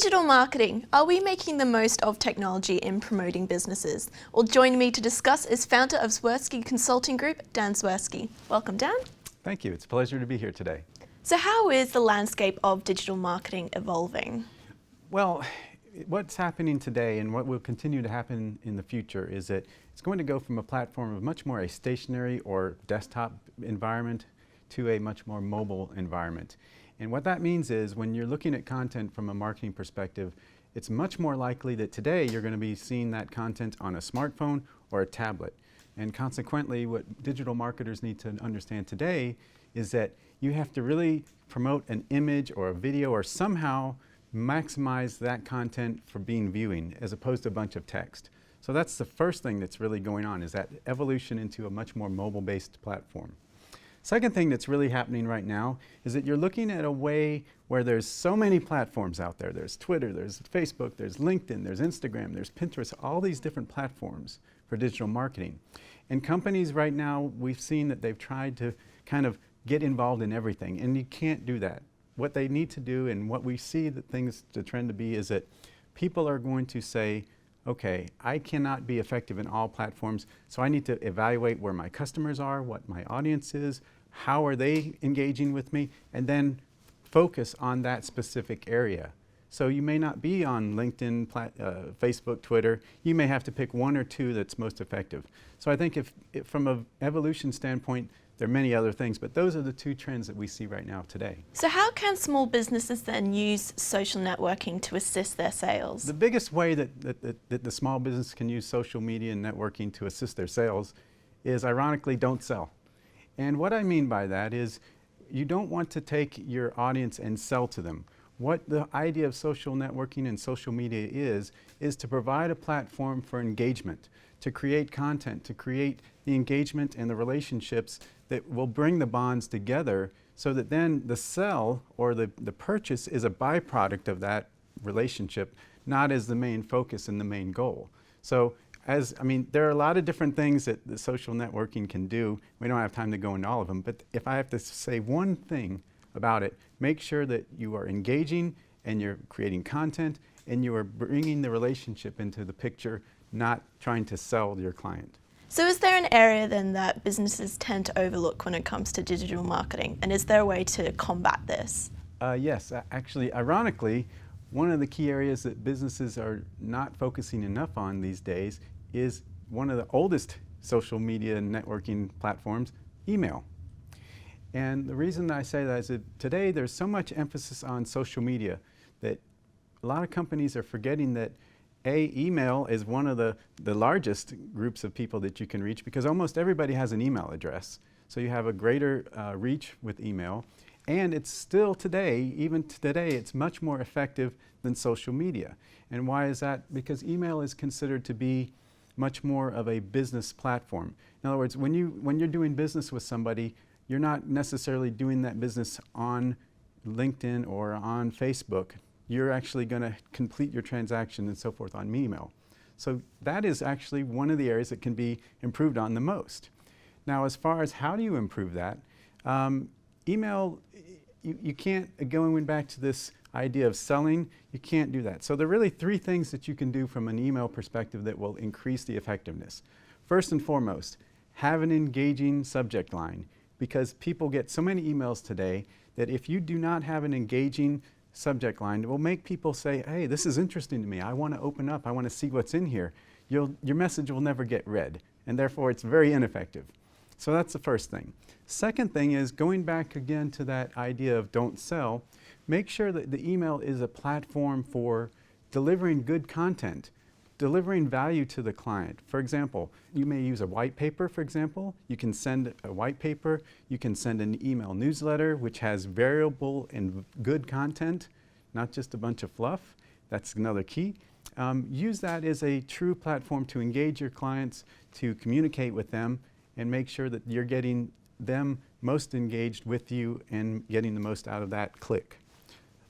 Digital marketing. Are we making the most of technology in promoting businesses? Well, joining me to discuss is founder of Zwerski Consulting Group, Dan Zwerski. Welcome, Dan. Thank you. It's a pleasure to be here today. So how is the landscape of digital marketing evolving? Well, what's happening today and what will continue to happen in the future is that it's going to go from a platform of much more a stationary or desktop environment to a much more mobile environment. And what that means is when you're looking at content from a marketing perspective, it's much more likely that today you're going to be seeing that content on a smartphone or a tablet. And consequently, what digital marketers need to understand today is that you have to really promote an image or a video or somehow maximize that content for being viewing as opposed to a bunch of text. So that's the first thing that's really going on, is that evolution into a much more mobile-based platform. Second thing that's really happening right now is that you're looking at a way where there's so many platforms out there. There's Twitter, there's Facebook, there's LinkedIn, there's Instagram, there's Pinterest, all these different platforms for digital marketing. And companies right now, we've seen that they've tried to kind of get involved in everything, and you can't do that. What they need to do, and what we see the trend to be, is that people are going to say, okay, I cannot be effective in all platforms, so I need to evaluate where my customers are, what my audience is, how are they engaging with me, and then focus on that specific area. So you may not be on LinkedIn, Facebook, Twitter. You may have to pick one or two that's most effective. So I think if from an evolution standpoint, there are many other things, but those are the two trends that we see right now today. So how can small businesses then use social networking to assist their sales? The biggest way that the small business can use social media and networking to assist their sales is, ironically, don't sell. And what I mean by that is you don't want to take your audience and sell to them. What the idea of social networking and social media is to provide a platform for engagement, to create content, to create the engagement and the relationships that will bring the bonds together, so that then the sell or the purchase is a byproduct of that relationship, not as the main focus and the main goal. So there are a lot of different things that the social networking can do. We don't have time to go into all of them, but if I have to say one thing about it, make sure that you are engaging and you're creating content and you are bringing the relationship into the picture, not trying to sell your client. So is there an area then that businesses tend to overlook when it comes to digital marketing? And is there a way to combat this? Yes, actually, ironically, one of the key areas that businesses are not focusing enough on these days is one of the oldest social media and networking platforms, email. And the reason that I say that is that today there's so much emphasis on social media that a lot of companies are forgetting that email is one of the largest groups of people that you can reach, because almost everybody has an email address. So you have a greater reach with email. And it's still today, even today, it's much more effective than social media. And why is that? Because email is considered to be much more of a business platform. In other words, when you're doing business with somebody, you're not necessarily doing that business on LinkedIn or on Facebook. You're actually going to complete your transaction and so forth on email. So that is actually one of the areas that can be improved on the most. Now, as far as how do you improve that, email, you can't, going back to this idea of selling, you can't do that. So there are really three things that you can do from an email perspective that will increase the effectiveness. First and foremost, have an engaging subject line, because people get so many emails today that if you do not have an engaging subject line, it will make people say, hey, this is interesting to me. I want to open up. I want to see what's in here. Your message will never get read, and therefore it's very ineffective. So that's the first thing. Second thing is, going back again to that idea of don't sell, make sure that the email is a platform for delivering good content, delivering value to the client. For example, you may use a white paper, for example. You can send a white paper. You can send an email newsletter, which has variable and good content, not just a bunch of fluff. That's another key. Use that as a true platform to engage your clients, to communicate with them, and make sure that you're getting them most engaged with you and getting the most out of that click.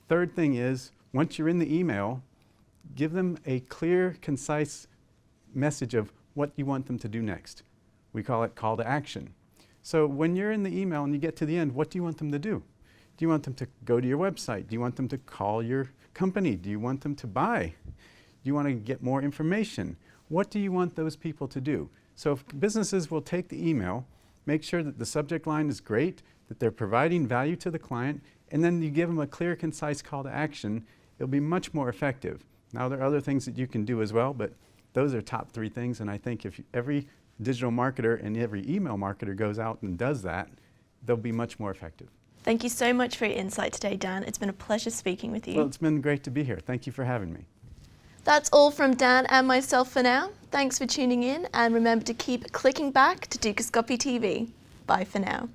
Third thing is, once you're in the email, give them a clear, concise message of what you want them to do next. We call it call to action. So when you're in the email and you get to the end, what do you want them to do? Do you want them to go to your website? Do you want them to call your company? Do you want them to buy? Do you want to get more information? What do you want those people to do? So if businesses will take the email, make sure that the subject line is great, that they're providing value to the client, and then you give them a clear, concise call to action, it'll be much more effective. Now there are other things that you can do as well, but those are top 3 things, and I think if every digital marketer and every email marketer goes out and does that, they'll be much more effective. Thank you so much for your insight today, Dan. It's been a pleasure speaking with you. Well, it's been great to be here. Thank you for having me. That's all from Dan and myself for now. Thanks for tuning in, and remember to keep clicking back to Dukascopy TV. Bye for now.